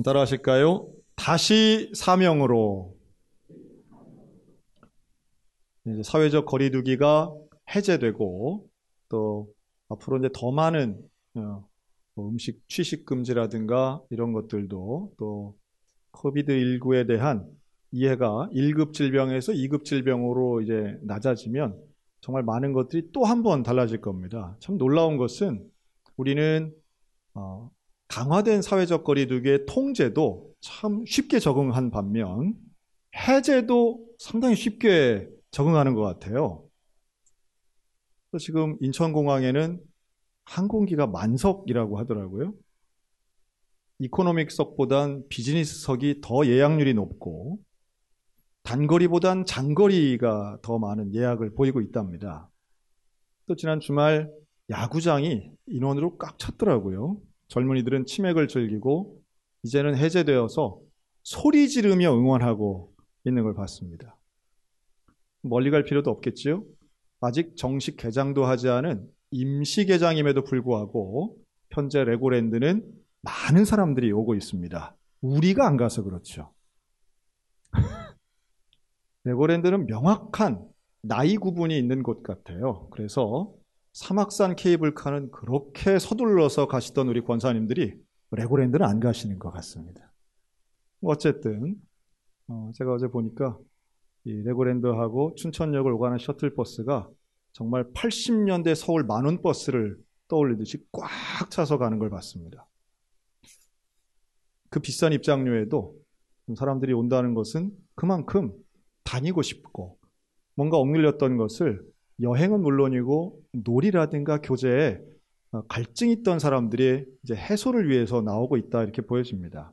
따라 하실까요? 다시 사명으로. 이제 사회적 거리두기가 해제되고 또 앞으로 이제 더 많은 음식 취식 금지라든가 이런 것들도 또 코비드19에 대한 이해가 1급 질병에서 2급 질병으로 이제 낮아지면 정말 많은 것들이 또 한 번 달라질 겁니다. 참 놀라운 것은 우리는 강화된 사회적 거리두기의 통제도 참 쉽게 적응한 반면 해제도 상당히 쉽게 적응하는 것 같아요. 지금 인천공항에는 항공기가 만석이라고 하더라고요. 이코노믹석보단 비즈니스석이 더 예약률이 높고 단거리보단 장거리가 더 많은 예약을 보이고 있답니다. 또 지난 주말 야구장이 인원으로 꽉 찼더라고요. 젊은이들은 치맥을 즐기고 이제는 해제되어서 소리 지르며 응원하고 있는 걸 봤습니다. 멀리 갈 필요도 없겠지요? 아직 정식 개장도 하지 않은 임시 개장임에도 불구하고 현재 레고랜드는 많은 사람들이 오고 있습니다. 우리가 안 가서 그렇죠. 레고랜드는 명확한 나이 구분이 있는 곳 같아요. 그래서 사막산 케이블카는 그렇게 서둘러서 가시던 우리 권사님들이 레고랜드는 안 가시는 것 같습니다. 어쨌든 제가 어제 보니까 이 레고랜드하고 춘천역을 오가는 셔틀버스가 정말 80년대 서울 만원버스를 떠올리듯이 꽉 차서 가는 걸 봤습니다. 그 비싼 입장료에도 사람들이 온다는 것은 그만큼 다니고 싶고 뭔가 억눌렸던 것을 여행은 물론이고 놀이라든가 교제에 갈증이 있던 사람들이 이제 해소를 위해서 나오고 있다 이렇게 보여집니다.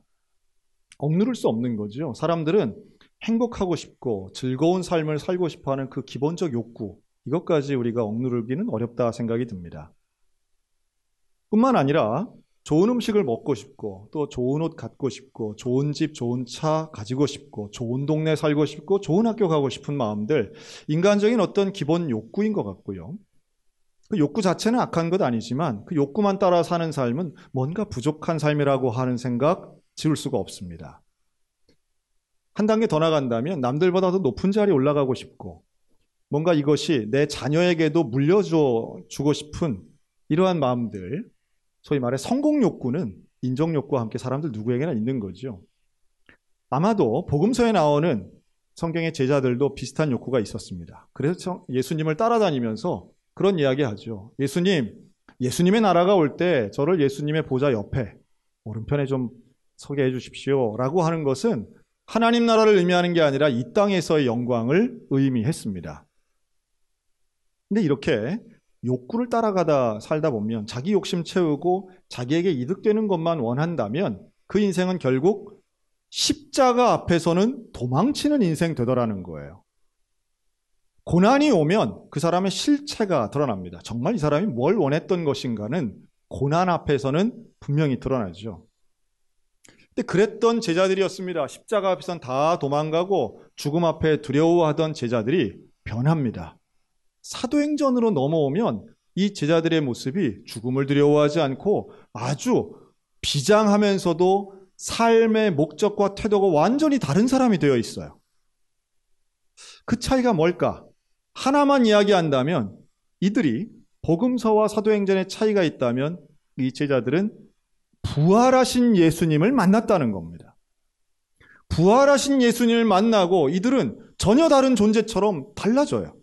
억누를 수 없는 거죠. 사람들은 행복하고 싶고 즐거운 삶을 살고 싶어하는 그 기본적 욕구 이것까지 우리가 억누르기는 어렵다 생각이 듭니다. 뿐만 아니라 좋은 음식을 먹고 싶고 또 좋은 옷 갖고 싶고 좋은 집, 좋은 차 가지고 싶고 좋은 동네 살고 싶고 좋은 학교 가고 싶은 마음들 인간적인 어떤 기본 욕구인 것 같고요. 그 욕구 자체는 악한 것 아니지만 그 욕구만 따라 사는 삶은 뭔가 부족한 삶이라고 하는 생각 지울 수가 없습니다. 한 단계 더 나간다면 남들보다 더 높은 자리에 올라가고 싶고 뭔가 이것이 내 자녀에게도 물려주고 싶은 이러한 마음들 소위 말해 성공 욕구는 인정 욕구와 함께 사람들 누구에게나 있는 거죠. 아마도 복음서에 나오는 성경의 제자들도 비슷한 욕구가 있었습니다. 그래서 예수님을 따라다니면서 그런 이야기 하죠. 예수님의 나라가 올 때 저를 예수님의 보좌 옆에 오른편에 좀 서게 해 주십시오 라고 하는 것은 하나님 나라를 의미하는 게 아니라 이 땅에서의 영광을 의미했습니다. 근데 이렇게 욕구를 따라가다 살다 보면 자기 욕심 채우고 자기에게 이득되는 것만 원한다면 그 인생은 결국 십자가 앞에서는 도망치는 인생 되더라는 거예요. 고난이 오면 그 사람의 실체가 드러납니다. 정말 이 사람이 뭘 원했던 것인가는 고난 앞에서는 분명히 드러나죠. 근데 그랬던 제자들이었습니다. 십자가 앞에서는 다 도망가고 죽음 앞에 두려워하던 제자들이 변합니다. 사도행전으로 넘어오면 이 제자들의 모습이 죽음을 두려워하지 않고 아주 비장하면서도 삶의 목적과 태도가 완전히 다른 사람이 되어 있어요. 그 차이가 뭘까? 하나만 이야기한다면 이들이 복음서와 사도행전의 차이가 있다면 이 제자들은 부활하신 예수님을 만났다는 겁니다. 부활하신 예수님을 만나고 이들은 전혀 다른 존재처럼 달라져요.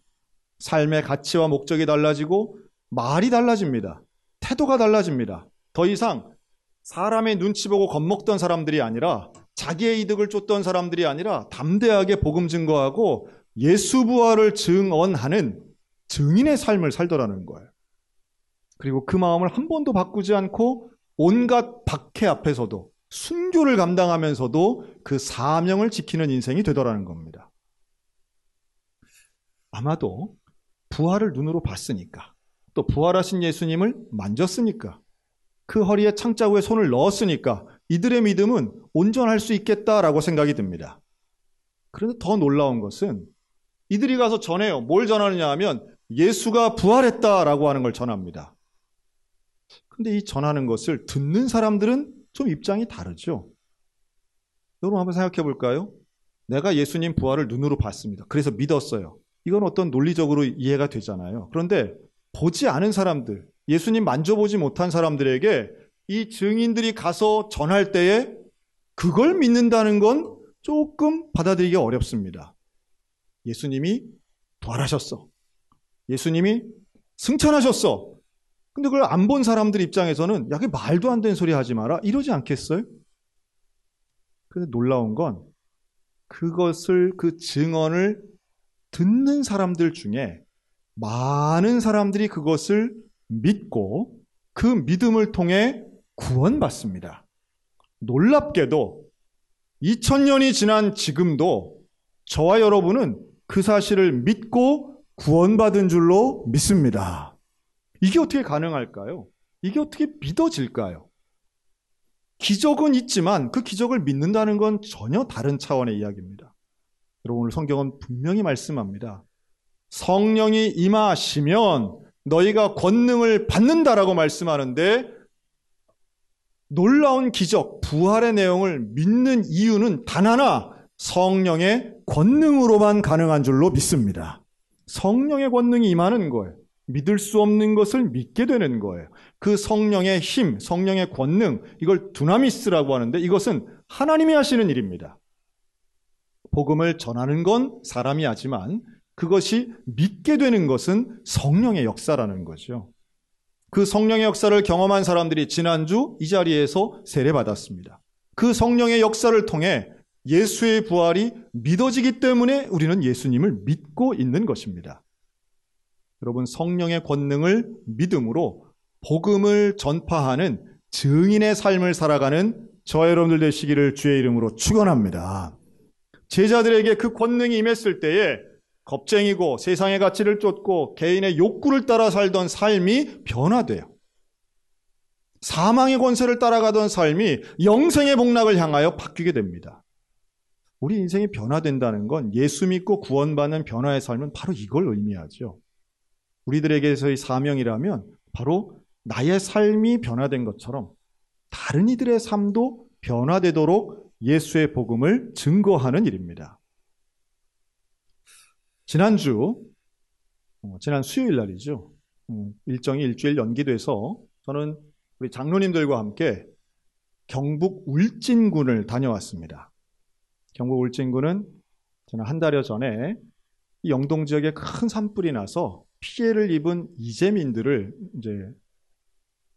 삶의 가치와 목적이 달라지고 말이 달라집니다. 태도가 달라집니다. 더 이상 사람의 눈치 보고 겁먹던 사람들이 아니라 자기의 이득을 쫓던 사람들이 아니라 담대하게 복음 증거하고 예수 부활을 증언하는 증인의 삶을 살더라는 거예요. 그리고 그 마음을 한 번도 바꾸지 않고 온갖 박해 앞에서도 순교를 감당하면서도 그 사명을 지키는 인생이 되더라는 겁니다. 아마도 부활을 눈으로 봤으니까 또 부활하신 예수님을 만졌으니까 그 허리에 창자국에 손을 넣었으니까 이들의 믿음은 온전할 수 있겠다라고 생각이 듭니다. 그런데 더 놀라운 것은 이들이 가서 전해요. 뭘 전하느냐 하면 예수가 부활했다라고 하는 걸 전합니다. 근데 이 전하는 것을 듣는 사람들은 좀 입장이 다르죠. 여러분 한번 생각해 볼까요? 내가 예수님 부활을 눈으로 봤습니다. 그래서 믿었어요. 이건 어떤 논리적으로 이해가 되잖아요. 그런데 보지 않은 사람들, 예수님 만져보지 못한 사람들에게 이 증인들이 가서 전할 때에 그걸 믿는다는 건 조금 받아들이기 어렵습니다. 예수님이 부활하셨어. 예수님이 승천하셨어. 근데 그걸 안 본 사람들 입장에서는 야, 그게 말도 안 되는 소리 하지 마라. 이러지 않겠어요? 근데 놀라운 건 그 증언을 듣는 사람들 중에 많은 사람들이 그것을 믿고 그 믿음을 통해 구원받습니다. 놀랍게도 2000년이 지난 지금도 저와 여러분은 그 사실을 믿고 구원받은 줄로 믿습니다. 이게 어떻게 가능할까요? 이게 어떻게 믿어질까요? 기적은 있지만 그 기적을 믿는다는 건 전혀 다른 차원의 이야기입니다. 여러분, 오늘 성경은 분명히 말씀합니다. 성령이 임하시면 너희가 권능을 받는다라고 말씀하는데 놀라운 기적, 부활의 내용을 믿는 이유는 단 하나, 성령의 권능으로만 가능한 줄로 믿습니다. 성령의 권능이 임하는 거예요. 믿을 수 없는 것을 믿게 되는 거예요. 그 성령의 힘, 성령의 권능, 이걸 두나미스라고 하는데 이것은 하나님이 하시는 일입니다. 복음을 전하는 건 사람이 하지만 그것이 믿게 되는 것은 성령의 역사라는 거죠. 그 성령의 역사를 경험한 사람들이 지난주 이 자리에서 세례받았습니다. 그 성령의 역사를 통해 예수의 부활이 믿어지기 때문에 우리는 예수님을 믿고 있는 것입니다. 여러분, 성령의 권능을 믿음으로 복음을 전파하는 증인의 삶을 살아가는 저와 여러분들 되시기를 주의 이름으로 축원합니다. 제자들에게 그 권능이 임했을 때에 겁쟁이고 세상의 가치를 쫓고 개인의 욕구를 따라 살던 삶이 변화돼요. 사망의 권세를 따라가던 삶이 영생의 복락을 향하여 바뀌게 됩니다. 우리 인생이 변화된다는 건 예수 믿고 구원받는 변화의 삶은 바로 이걸 의미하죠. 우리들에게서의 사명이라면 바로 나의 삶이 변화된 것처럼 다른 이들의 삶도 변화되도록 예수의 복음을 증거하는 일입니다. 지난 수요일 날이죠. 일정이 일주일 연기돼서 저는 우리 장로님들과 함께 경북 울진군을 다녀왔습니다. 경북 울진군은 지난 한 달여 전에 이 영동 지역에 큰 산불이 나서 피해를 입은 이재민들을 이제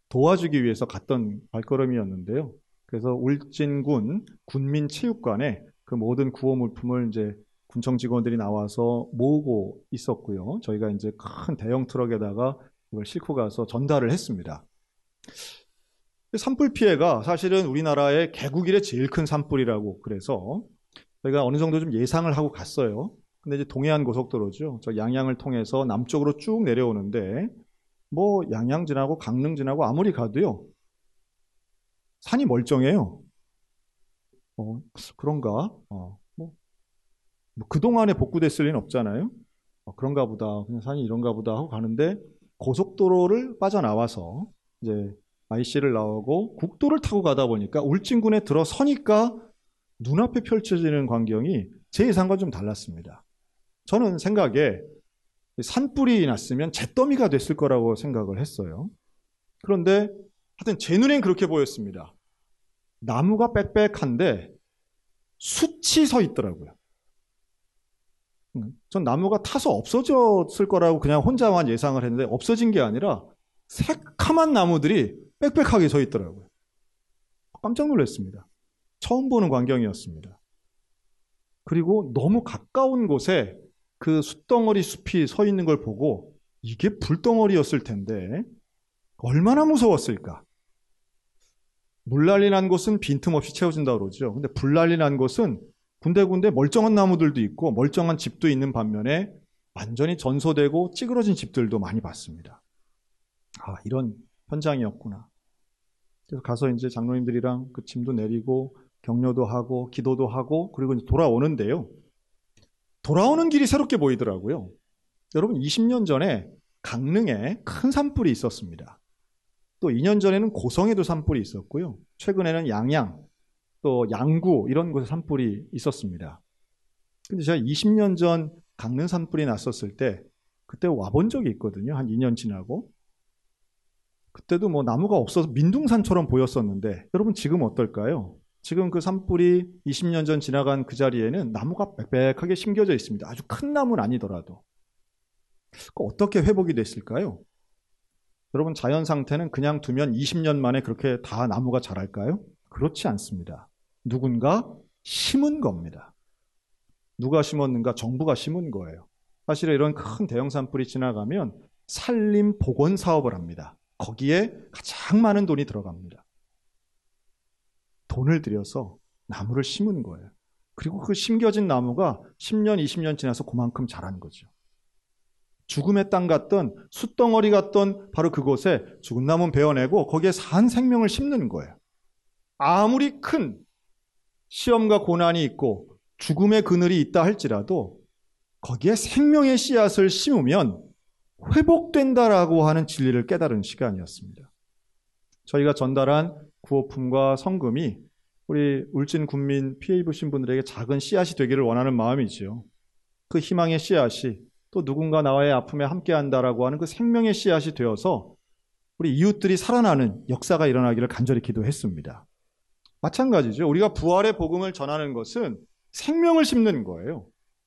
도와주기 위해서 갔던 발걸음이었는데요. 그래서 울진군 군민체육관에 그 모든 구호 물품을 이제 군청 직원들이 나와서 모으고 있었고요. 저희가 이제 큰 대형 트럭에다가 이걸 싣고 가서 전달을 했습니다. 산불 피해가 사실은 우리나라의 개국 이래 제일 큰 산불이라고 그래서 저희가 어느 정도 좀 예상을 하고 갔어요. 근데 이제 동해안 고속도로죠. 저 양양을 통해서 남쪽으로 쭉 내려오는데 뭐 양양 지나고 강릉 지나고 아무리 가도요. 산이 멀쩡해요. 그런가? 그동안에 복구됐을 리는 없잖아요. 그런가 보다. 그냥 산이 이런가 보다 하고 가는데 고속도로를 빠져나와서 이제 IC를 나오고 국도를 타고 가다 보니까 울진군에 들어서니까 눈앞에 펼쳐지는 광경이 제 예상과 좀 달랐습니다. 저는 생각에 산불이 났으면 잿더미가 됐을 거라고 생각을 했어요. 그런데 하여튼 제 눈엔 그렇게 보였습니다. 나무가 빽빽한데 숯이 서 있더라고요. 전 나무가 타서 없어졌을 거라고 그냥 혼자만 예상을 했는데 없어진 게 아니라 새카만 나무들이 빽빽하게 서 있더라고요. 깜짝 놀랐습니다. 처음 보는 광경이었습니다. 그리고 너무 가까운 곳에 그 숯덩어리 숲이 서 있는 걸 보고 이게 불덩어리였을 텐데 얼마나 무서웠을까. 물난리 난 곳은 빈틈없이 채워진다고 그러죠. 근데 불난리 난 곳은 군데군데 멀쩡한 나무들도 있고 멀쩡한 집도 있는 반면에 완전히 전소되고 찌그러진 집들도 많이 봤습니다. 이런 현장이었구나. 그래서 가서 이제 장로님들이랑 그 짐도 내리고 격려도 하고 기도도 하고 그리고 이제 돌아오는데요. 돌아오는 길이 새롭게 보이더라고요. 여러분 20년 전에 강릉에 큰 산불이 있었습니다. 또 2년 전에는 고성에도 산불이 있었고요. 최근에는 양양, 또 양구 이런 곳에 산불이 있었습니다. 근데 제가 20년 전 강릉 산불이 났었을 때 그때 와본 적이 있거든요. 한 2년 지나고. 그때도 뭐 나무가 없어서 민둥산처럼 보였었는데 여러분 지금 어떨까요? 지금 그 산불이 20년 전 지나간 그 자리에는 나무가 빽빽하게 심겨져 있습니다. 아주 큰 나무는 아니더라도. 어떻게 회복이 됐을까요? 여러분 자연 상태는 그냥 두면 20년 만에 그렇게 다 나무가 자랄까요? 그렇지 않습니다. 누군가 심은 겁니다. 누가 심었는가? 정부가 심은 거예요. 사실 이런 큰 대형 산불이 지나가면 산림 복원 사업을 합니다. 거기에 가장 많은 돈이 들어갑니다. 돈을 들여서 나무를 심은 거예요. 그리고 그 심겨진 나무가 10년, 20년 지나서 그만큼 자란 거죠. 죽음의 땅 같던 숯덩어리 같던 바로 그곳에 죽은 나무는 베어내고 거기에 산 생명을 심는 거예요. 아무리 큰 시험과 고난이 있고 죽음의 그늘이 있다 할지라도 거기에 생명의 씨앗을 심으면 회복된다라고 하는 진리를 깨달은 시간이었습니다. 저희가 전달한 구호품과 성금이 우리 울진 군민 피해 입으신 분들에게 작은 씨앗이 되기를 원하는 마음이지요. 그 희망의 씨앗이 또 누군가 나와의 아픔에 함께한다라고 하는 그 생명의 씨앗이 되어서 우리 이웃들이 살아나는 역사가 일어나기를 간절히 기도했습니다. 마찬가지죠. 우리가 부활의 복음을 전하는 것은 생명을 심는 거예요.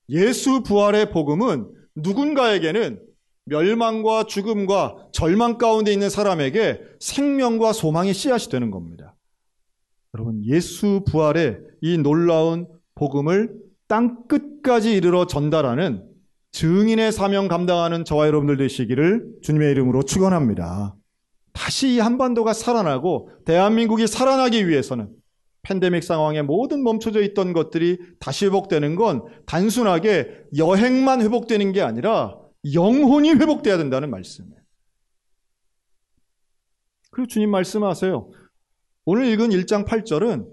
예수 부활의 복음은 누군가에게는 멸망과 죽음과 절망 가운데 있는 사람에게 생명과 소망의 씨앗이 되는 겁니다. 여러분, 예수 부활의 이 놀라운 복음을 땅 끝까지 이르러 전달하는 증인의 사명 감당하는 저와 여러분들 되시기를 주님의 이름으로 축원합니다. 다시 이 한반도가 살아나고 대한민국이 살아나기 위해서는 팬데믹 상황에 모든 멈춰져 있던 것들이 다시 회복되는 건 단순하게 여행만 회복되는 게 아니라 영혼이 회복돼야 된다는 말씀이에요. 그리고 주님 말씀하세요. 오늘 읽은 1장 8절은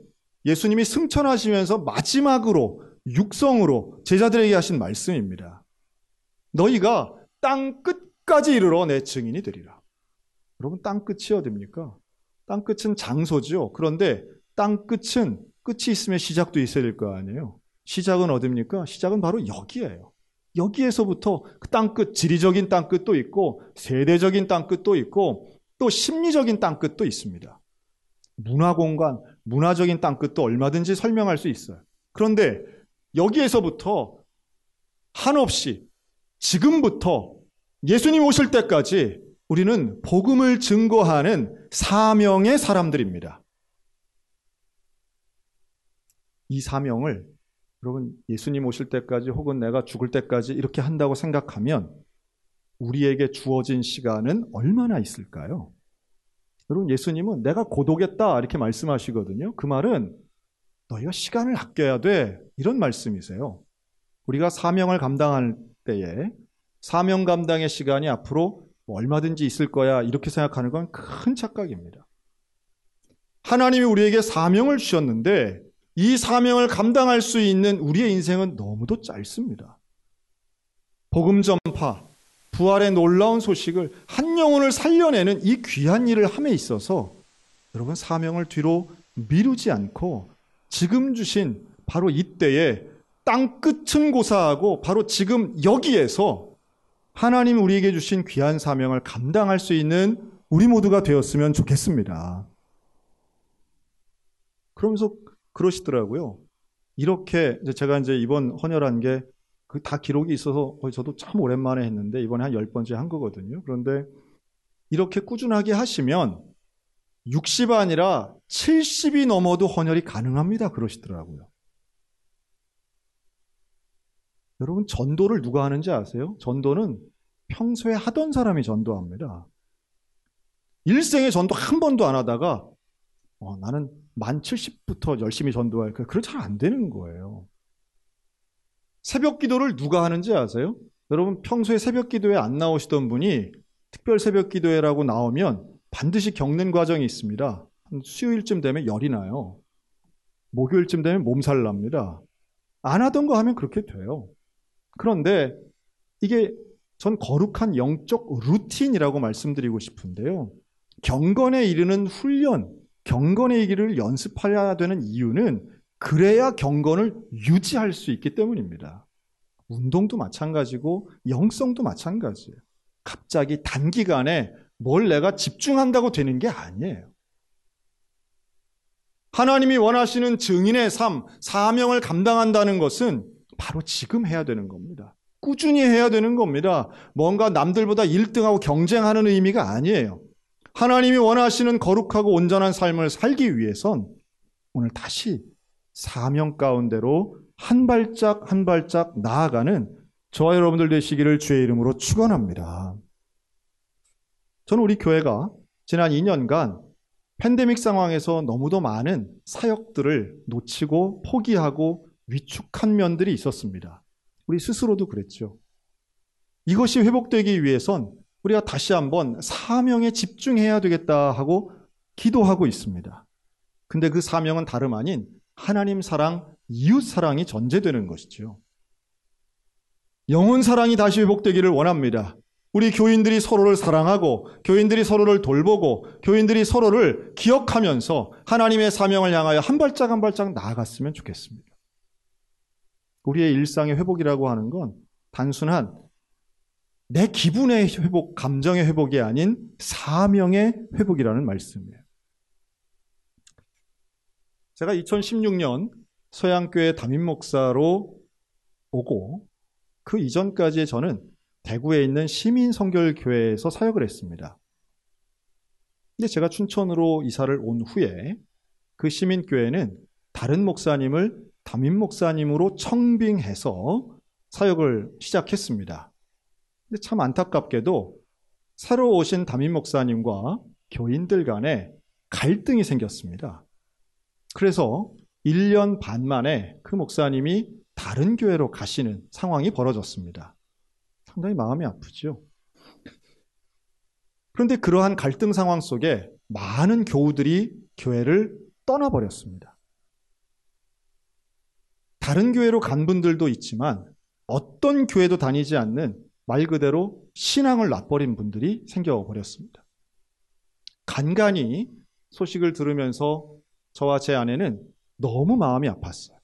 예수님이 승천하시면서 마지막으로 육성으로 제자들에게 하신 말씀입니다. 너희가 땅 끝까지 이르러 내 증인이 되리라. 여러분, 땅 끝이 어딥니까? 땅 끝은 장소죠. 그런데 땅 끝은 끝이 있으면 시작도 있어야 될 거 아니에요. 시작은 어딥니까? 시작은 바로 여기예요. 여기에서부터 그 땅끝, 지리적인 땅끝도 있고 세대적인 땅끝도 있고 또 심리적인 땅끝도 있습니다. 문화공간, 문화적인 땅끝도 얼마든지 설명할 수 있어요. 그런데 여기에서부터 한없이 지금부터 예수님 오실 때까지 우리는 복음을 증거하는 사명의 사람들입니다. 이 사명을 여러분 예수님 오실 때까지 혹은 내가 죽을 때까지 이렇게 한다고 생각하면 우리에게 주어진 시간은 얼마나 있을까요? 여러분 예수님은 내가 곧 오겠다 이렇게 말씀하시거든요. 그 말은 너희가 시간을 아껴야 돼 이런 말씀이세요. 우리가 사명을 감당할 때에 사명 감당의 시간이 앞으로 얼마든지 있을 거야 이렇게 생각하는 건 큰 착각입니다. 하나님이 우리에게 사명을 주셨는데 이 사명을 감당할 수 있는 우리의 인생은 너무도 짧습니다. 복음 전파, 부활의 놀라운 소식을 한 영혼을 살려내는 이 귀한 일을 함에 있어서 여러분 사명을 뒤로 미루지 않고 지금 주신 바로 이때에 땅 끝은 고사하고 바로 지금 여기에서 하나님 우리에게 주신 귀한 사명을 감당할 수 있는 우리 모두가 되었으면 좋겠습니다. 그러면서 그러시더라고요. 이렇게 제가 이번 헌혈한 게 그 다 기록이 있어서 저도 참 오랜만에 했는데 이번에 한 10번째 한 거거든요. 그런데 이렇게 꾸준하게 하시면 60 아니라 70이 넘어도 헌혈이 가능합니다. 그러시더라고요. 여러분 전도를 누가 하는지 아세요? 전도는 평소에 하던 사람이 전도합니다. 일생에 전도 한 번도 안 하다가 나는 만 70부터 열심히 전도할 거야. 그건 잘 안 되는 거예요. 새벽 기도를 누가 하는지 아세요? 여러분 평소에 새벽 기도에 안 나오시던 분이 특별 새벽 기도회라고 나오면 반드시 겪는 과정이 있습니다. 수요일쯤 되면 열이 나요. 목요일쯤 되면 몸살 납니다. 안 하던 거 하면 그렇게 돼요. 그런데 이게 전 거룩한 영적 루틴이라고 말씀드리고 싶은데요. 경건에 이르는 훈련, 경건의 길을 연습해야 되는 이유는 그래야 경건을 유지할 수 있기 때문입니다. 운동도 마찬가지고 영성도 마찬가지예요. 갑자기 단기간에 뭘 내가 집중한다고 되는 게 아니에요. 하나님이 원하시는 증인의 삶, 사명을 감당한다는 것은 바로 지금 해야 되는 겁니다. 꾸준히 해야 되는 겁니다. 뭔가 남들보다 1등하고 경쟁하는 의미가 아니에요. 하나님이 원하시는 거룩하고 온전한 삶을 살기 위해선 오늘 다시 사명 가운데로 한 발짝 한 발짝 나아가는 저와 여러분들 되시기를 주의 이름으로 축원합니다. 저는 우리 교회가 지난 2년간 팬데믹 상황에서 너무도 많은 사역들을 놓치고 포기하고 위축한 면들이 있었습니다. 우리 스스로도 그랬죠. 이것이 회복되기 위해선 우리가 다시 한번 사명에 집중해야 되겠다 하고 기도하고 있습니다. 근데 그 사명은 다름 아닌 하나님 사랑, 이웃 사랑이 전제되는 것이죠. 영혼 사랑이 다시 회복되기를 원합니다. 우리 교인들이 서로를 사랑하고 교인들이 서로를 돌보고 교인들이 서로를 기억하면서 하나님의 사명을 향하여 한 발짝 한 발짝 나아갔으면 좋겠습니다. 우리의 일상의 회복이라고 하는 건 단순한 내 기분의 회복, 감정의 회복이 아닌 사명의 회복이라는 말씀이에요. 제가 2016년 서양교회 담임목사로 오고 그 이전까지 저는 대구에 있는 시민성결교회에서 사역을 했습니다. 근데 제가 춘천으로 이사를 온 후에 그 시민교회는 다른 목사님을 담임목사님으로 청빙해서 사역을 시작했습니다. 근데 참 안타깝게도 새로 오신 담임목사님과 교인들 간에 갈등이 생겼습니다. 그래서 1년 반 만에 그 목사님이 다른 교회로 가시는 상황이 벌어졌습니다. 상당히 마음이 아프죠. 그런데 그러한 갈등 상황 속에 많은 교우들이 교회를 떠나버렸습니다. 다른 교회로 간 분들도 있지만 어떤 교회도 다니지 않는 말 그대로 신앙을 놔버린 분들이 생겨버렸습니다. 간간히 소식을 들으면서 저와 제 아내는 너무 마음이 아팠어요.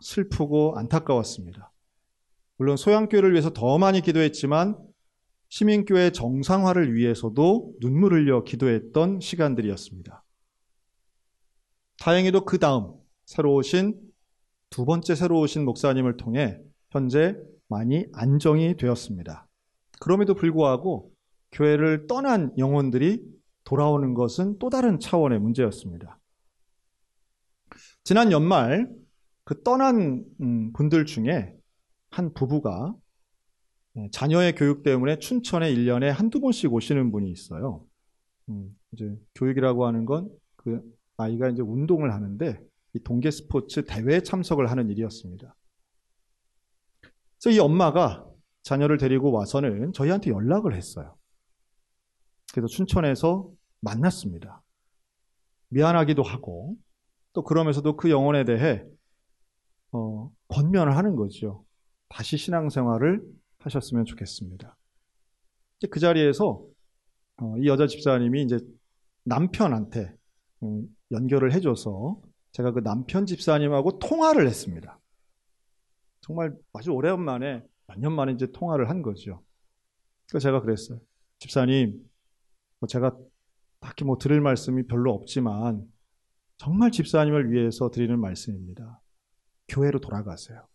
슬프고 안타까웠습니다. 물론 소양교회를 위해서 더 많이 기도했지만 시민교회 정상화를 위해서도 눈물 흘려 기도했던 시간들이었습니다. 다행히도 그 다음 두 번째 새로 오신 목사님을 통해 현재 많이 안정이 되었습니다. 그럼에도 불구하고 교회를 떠난 영혼들이 돌아오는 것은 또 다른 차원의 문제였습니다. 지난 연말 그 떠난 분들 중에 한 부부가 자녀의 교육 때문에 춘천에 1년에 한두 번씩 오시는 분이 있어요. 이제 교육이라고 하는 건 그 아이가 이제 운동을 하는데 이 동계 스포츠 대회에 참석을 하는 일이었습니다. 그래서 이 엄마가 자녀를 데리고 와서는 저희한테 연락을 했어요. 그래서 춘천에서 만났습니다. 미안하기도 하고 또 그러면서도 그 영혼에 대해 권면을 하는 거죠. 다시 신앙생활을 하셨으면 좋겠습니다. 그 자리에서 이 여자 집사님이 이제 남편한테 연결을 해줘서 제가 그 남편 집사님하고 통화를 했습니다. 정말 아주 오랜만에 몇 년 만에 이제 통화를 한 거죠. 그래서 제가 그랬어요. 집사님, 제가 딱히 드릴 말씀이 별로 없지만 정말 집사님을 위해서 드리는 말씀입니다. 교회로 돌아가세요.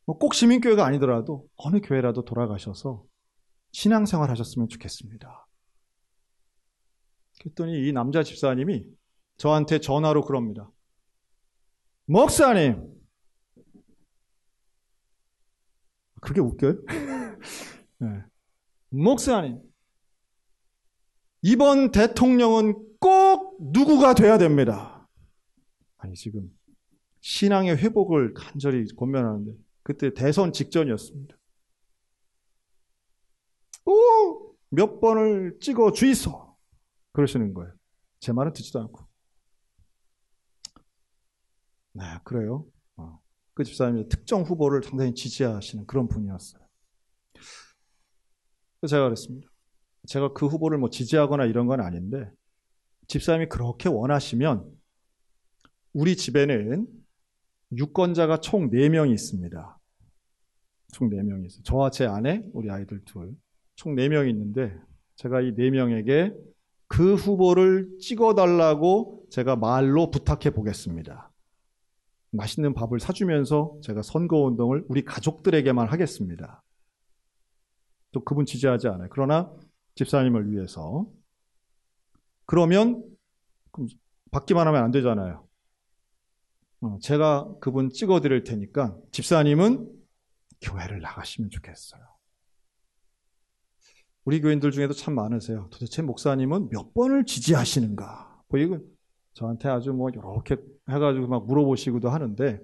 꼭 시민교회가 아니더라도 어느 교회라도 돌아가셔서 신앙생활 하셨으면 좋겠습니다. 그랬더니 이 남자 집사님이 저한테 전화로 그럽니다. 목사님! 그게 웃겨요? 네. 목사님! 이번 대통령은 꼭 누구가 돼야 됩니다. 아니 지금 신앙의 회복을 간절히 권면하는데 그때 대선 직전이었습니다. 꼭 몇 번을 찍어 주이소 그러시는 거예요. 제 말은 듣지도 않고. 네, 그래요. 그 집사님이 특정 후보를 상당히 지지하시는 그런 분이었어요. 그래서 제가 그랬습니다. 제가 그 후보를 지지하거나 이런 건 아닌데 집사님이 그렇게 원하시면 우리 집에는 유권자가 총 4명이 있습니다. 총 4명이 있어요. 저와 제 아내, 우리 아이들 둘. 총 4명이 있는데 제가 이 4명에게 그 후보를 찍어달라고 제가 말로 부탁해 보겠습니다. 맛있는 밥을 사주면서 제가 선거운동을 우리 가족들에게만 하겠습니다. 또 그분 지지하지 않아요. 그러나 집사님을 위해서. 그러면 받기만 하면 안 되잖아요. 제가 그분 찍어드릴 테니까 집사님은 교회를 나가시면 좋겠어요. 우리 교인들 중에도 참 많으세요. 도대체 목사님은 몇 번을 지지하시는가? 이건 저한테 아주 이렇게 해가지고 막 물어보시기도 하는데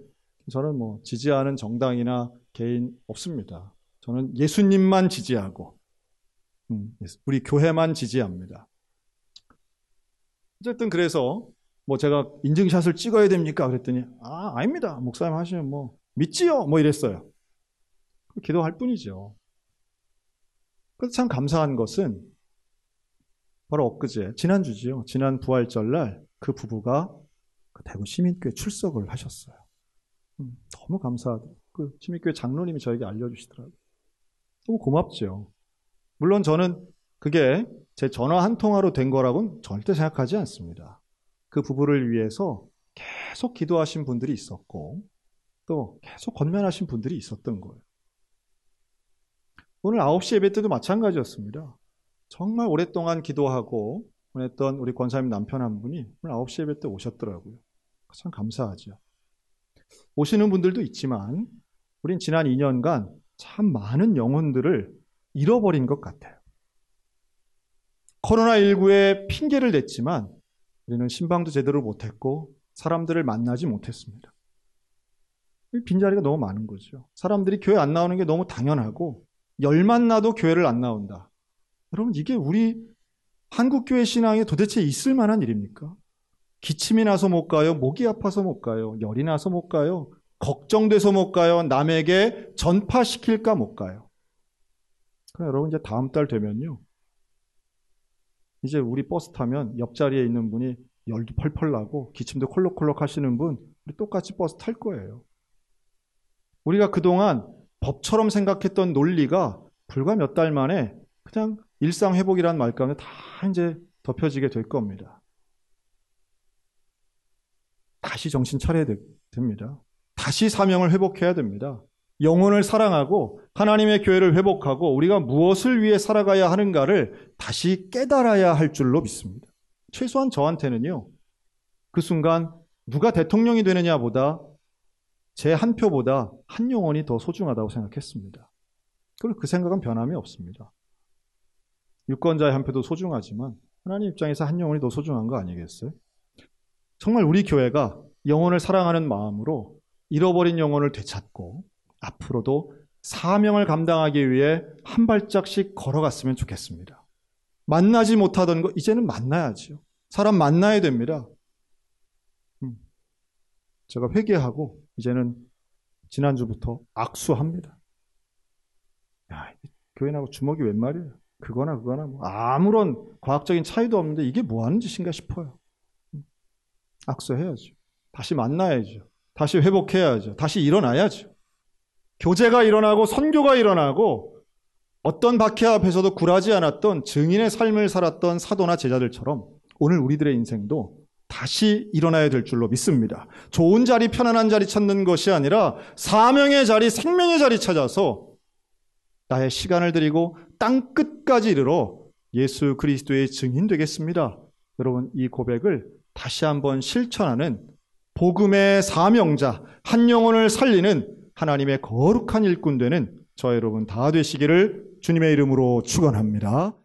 저는 지지하는 정당이나 개인 없습니다. 저는 예수님만 지지하고 우리 교회만 지지합니다. 어쨌든 그래서 제가 인증샷을 찍어야 됩니까? 그랬더니 아닙니다. 목사님 하시면 믿지요? 이랬어요. 기도할 뿐이죠. 그래서 참 감사한 것은 바로 엊그제 지난주지요. 지난 부활절날 그 부부가 그 대구 시민교회 출석을 하셨어요. 너무 감사하다. 그 시민교회 장로님이 저에게 알려주시더라고요. 너무 고맙죠. 물론 저는 그게 제 전화 한 통화로 된 거라고는 절대 생각하지 않습니다. 그 부부를 위해서 계속 기도하신 분들이 있었고 또 계속 권면하신 분들이 있었던 거예요. 오늘 9시 예배 때도 마찬가지였습니다. 정말 오랫동안 기도하고 보냈던 우리 권사님 남편 한 분이 오늘 9시 예배 때 오셨더라고요. 참 감사하죠. 오시는 분들도 있지만 우린 지난 2년간 참 많은 영혼들을 잃어버린 것 같아요. 코로나19에 핑계를 댔지만 우리는 신방도 제대로 못했고 사람들을 만나지 못했습니다. 빈자리가 너무 많은 거죠. 사람들이 교회 안 나오는 게 너무 당연하고 열만 나도 교회를 안 나온다. 여러분 이게 우리 한국교회 신앙에 도대체 있을 만한 일입니까? 기침이 나서 못 가요. 목이 아파서 못 가요. 열이 나서 못 가요. 걱정돼서 못 가요. 남에게 전파시킬까 못 가요. 그럼 여러분 이제 다음 달 되면요. 이제 우리 버스 타면 옆자리에 있는 분이 열도 펄펄 나고 기침도 콜록콜록 하시는 분 우리 똑같이 버스 탈 거예요. 우리가 그동안 법처럼 생각했던 논리가 불과 몇 달 만에 그냥 일상회복이라는 말 가운데 다 이제 덮여지게 될 겁니다. 다시 정신 차려야 됩니다. 다시 사명을 회복해야 됩니다. 영혼을 사랑하고 하나님의 교회를 회복하고 우리가 무엇을 위해 살아가야 하는가를 다시 깨달아야 할 줄로 믿습니다. 최소한 저한테는요. 그 순간 누가 대통령이 되느냐보다 제 한 표보다 한 영혼이 더 소중하다고 생각했습니다. 그리고 그 생각은 변함이 없습니다. 유권자의 한 표도 소중하지만 하나님 입장에서 한 영혼이 더 소중한 거 아니겠어요? 정말 우리 교회가 영혼을 사랑하는 마음으로 잃어버린 영혼을 되찾고 앞으로도 사명을 감당하기 위해 한 발짝씩 걸어갔으면 좋겠습니다. 만나지 못하던 거 이제는 만나야죠. 사람 만나야 됩니다. 제가 회개하고 이제는 지난주부터 악수합니다. 야, 교회 나고 주먹이 웬 말이에요. 그거나 아무런 과학적인 차이도 없는데 이게 뭐 하는 짓인가 싶어요. 악수해야죠. 다시 만나야죠. 다시 회복해야죠. 다시 일어나야죠. 교제가 일어나고 선교가 일어나고 어떤 박해 앞에서도 굴하지 않았던 증인의 삶을 살았던 사도나 제자들처럼 오늘 우리들의 인생도 다시 일어나야 될 줄로 믿습니다. 좋은 자리, 편안한 자리 찾는 것이 아니라 사명의 자리, 생명의 자리 찾아서 나의 시간을 드리고 땅 끝까지 이르러 예수 그리스도의 증인 되겠습니다. 여러분 이 고백을 다시 한번 실천하는 복음의 사명자, 한 영혼을 살리는 하나님의 거룩한 일꾼 되는 저 여러분 다 되시기를 주님의 이름으로 축원합니다.